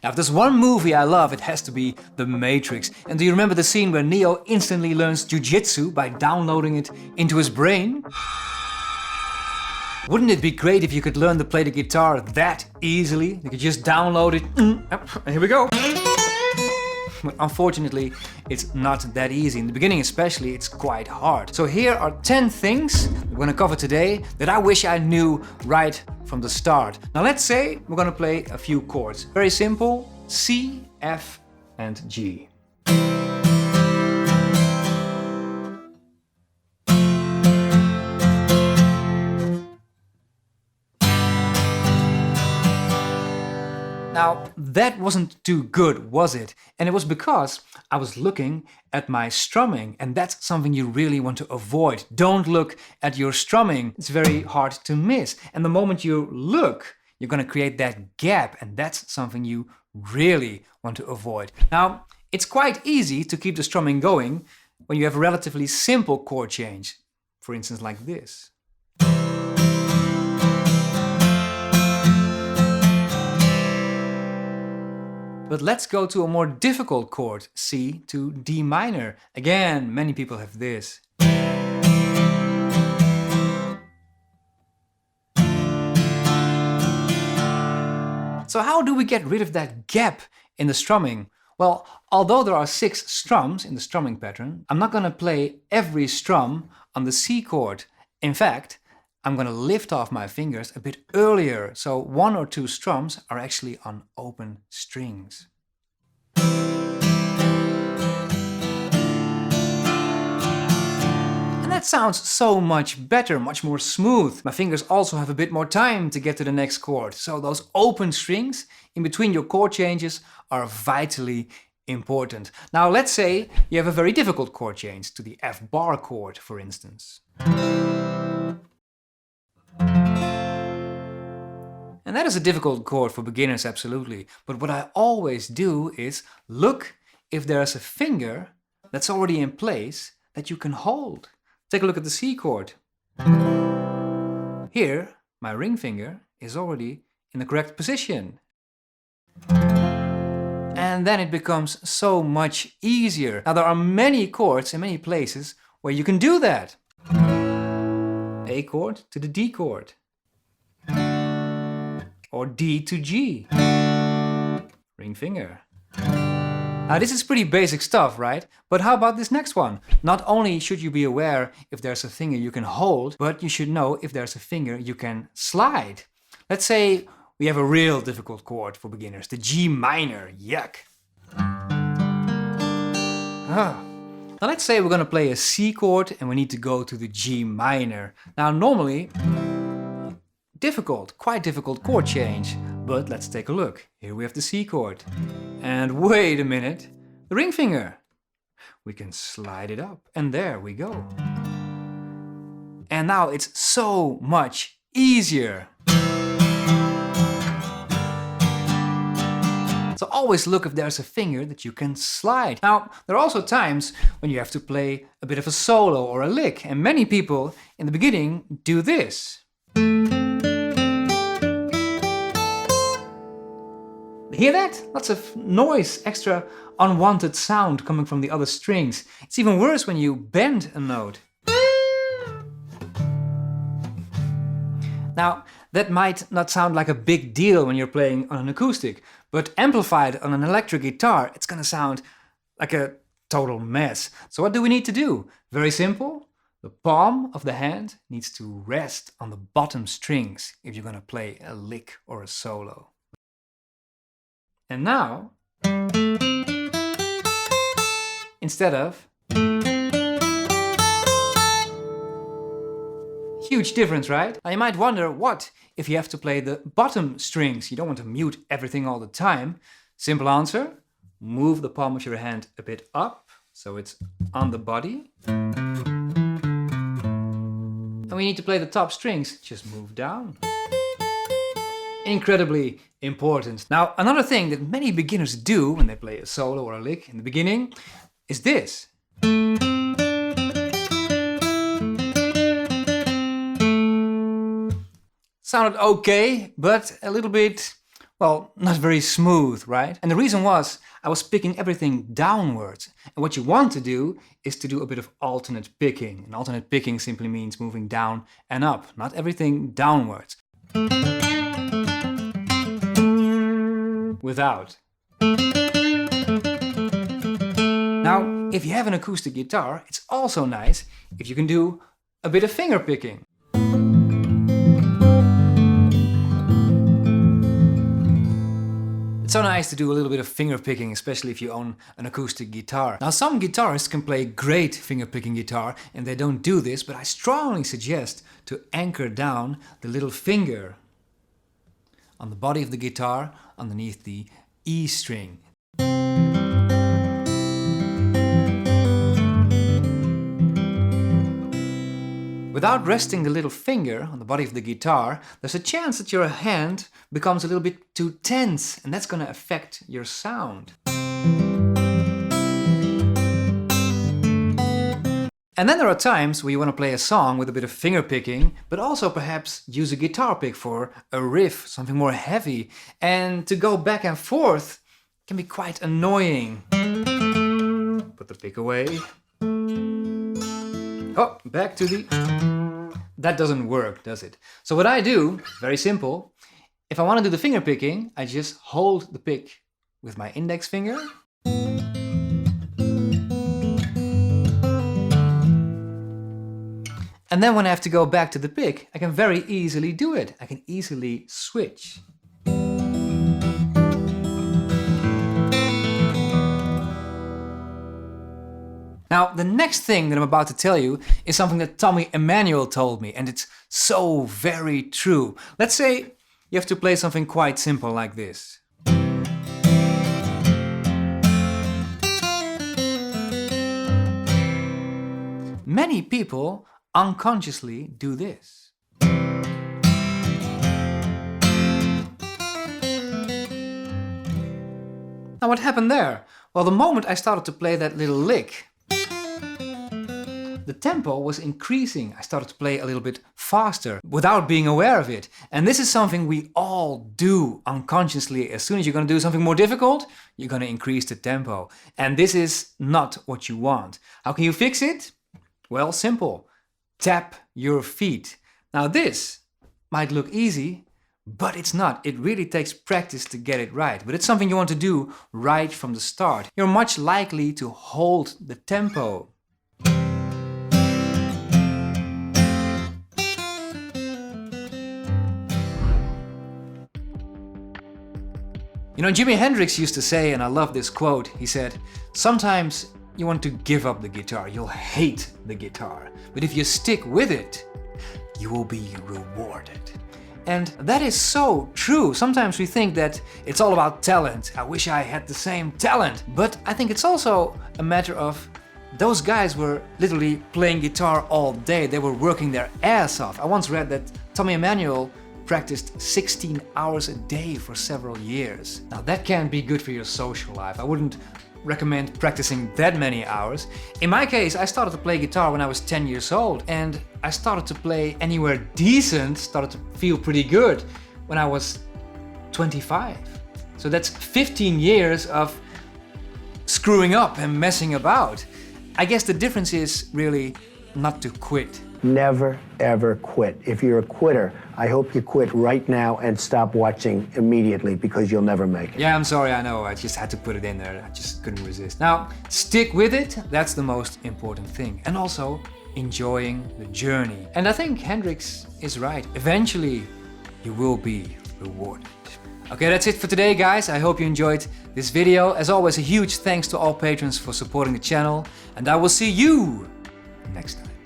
Now, if there's one movie I love, it has to be The Matrix. And do you remember the scene where Neo instantly learns jujitsu by downloading it into his brain? Wouldn't it be great if you could learn to play the guitar that easily? You could just download it. And here we go. But unfortunately, it's not that easy. In the beginning especially, it's quite hard. So here are 10 things we're gonna cover today that I wish I knew right from the start. Now let's say we're gonna play a few chords. Very simple: C, F, and G. Now, that wasn't too good, was it? And it was because I was looking at my strumming, and that's something you really want to avoid. Don't look at your strumming. It's very hard to miss. And the moment you look, you're gonna create that gap, and that's something you really want to avoid. Now, it's quite easy to keep the strumming going when you have a relatively simple chord change. For instance, like this. But let's go to a more difficult chord, C to D minor. Again, many people have this. So how do we get rid of that gap in the strumming? Well, although there are 6 strums in the strumming pattern, I'm not gonna play every strum on the C chord. In fact, I'm gonna lift off my fingers a bit earlier, so 1 or 2 strums are actually on open strings. And that sounds so much better, much more smooth. My fingers also have a bit more time to get to the next chord, so those open strings in between your chord changes are vitally important. Now let's say you have a very difficult chord change, to the F bar chord, for instance. And that is a difficult chord for beginners, absolutely. But what I always do is look if there's a finger that's already in place that you can hold. Take a look at the C chord. Here, my ring finger is already in the correct position. And then it becomes so much easier. Now there are many chords in many places where you can do that. A chord to the D chord. Or D to G. Ring finger. Now this is pretty basic stuff, right? But how about this next one? Not only should you be aware if there's a finger you can hold, but you should know if there's a finger you can slide. Let's say we have a real difficult chord for beginners, the G minor, yuck. Now let's say we're gonna play a C chord and we need to go to the G minor. Now normally, quite difficult chord change, but let's take a look. Here we have the C chord. And wait a minute, the ring finger. We can slide it up, and there we go. And now it's so much easier. So always look if there's a finger that you can slide. Now, there are also times when you have to play a bit of a solo or a lick, and many people in the beginning do this. Hear that? Lots of noise, extra unwanted sound coming from the other strings. It's even worse when you bend a note. Now, that might not sound like a big deal when you're playing on an acoustic, but amplified on an electric guitar, it's gonna sound like a total mess. So what do we need to do? Very simple. The palm of the hand needs to rest on the bottom strings if you're gonna play a lick or a solo. And now, instead of, huge difference, right? Now you might wonder, what if you have to play the bottom strings? You don't want to mute everything all the time. Simple answer, move the palm of your hand a bit up, so it's on the body. And we need to play the top strings, just move down. Incredibly important. Now, another thing that many beginners do when they play a solo or a lick in the beginning is this. Sounded okay, but a little bit well, not very smooth, right? And the reason was I was picking everything downwards. And what you want to do is to do a bit of alternate picking. And alternate picking simply means moving down and up, not everything downwards. Without. Now, if you have an acoustic guitar, it's also nice if you can do a bit of finger picking. It's so nice to do a little bit of finger picking, especially if you own an acoustic guitar. Now, some guitarists can play great finger picking guitar and they don't do this, but I strongly suggest to anchor down the little finger on the body of the guitar underneath the E string. Without resting the little finger on the body of the guitar, there's a chance that your hand becomes a little bit too tense, and that's going to affect your sound. And then there are times where you want to play a song with a bit of finger picking, but also perhaps use a guitar pick for a riff, something more heavy. And to go back and forth can be quite annoying. Put the pick away. Oh, back to the... That doesn't work, does it? So what I do, very simple, if I want to do the finger picking, I just hold the pick with my index finger. And then when I have to go back to the pick, I can very easily do it. I can easily switch. Now, the next thing that I'm about to tell you is something that Thom Emanuel told me, and it's so very true. Let's say you have to play something quite simple like this. Many people unconsciously do this. Now, what happened there? Well, the moment I started to play that little lick, the tempo was increasing. I started to play a little bit faster without being aware of it. And this is something we all do unconsciously. As soon as you're going to do something more difficult, you're going to increase the tempo. And this is not what you want. How can you fix it? Well, simple. Tap your feet. Now this might look easy, but it's not. It really takes practice to get it right. But it's something you want to do right from the start. You're much likely to hold the tempo. You know, Jimi Hendrix used to say, and I love this quote, he said, "Sometimes you want to give up the guitar, you'll hate the guitar, but if you stick with it, you will be rewarded." And that is so true. Sometimes we think that it's all about talent. I wish I had the same talent. But I think it's also a matter of those guys were literally playing guitar all day. They were working their ass off. I once read that Thom Emanuel practiced 16 hours a day for several years. Now that can be good for your social life. I wouldn't recommend practicing that many hours. In my case, I started to play guitar when I was 10 years old, and I started to play anywhere decent, started to feel pretty good when I was 25. So that's 15 years of screwing up and messing about. I guess the difference is really not to quit. Never, ever quit. If you're a quitter, I hope you quit right now and stop watching immediately, because you'll never make it. Yeah, I'm sorry, I know. I just had to put it in there. I just couldn't resist. Now, stick with it. That's the most important thing. And also, enjoying the journey. And I think Hendrix is right. Eventually, you will be rewarded. Okay, that's it for today, guys. I hope you enjoyed this video. As always, a huge thanks to all patrons for supporting the channel. And I will see you next time.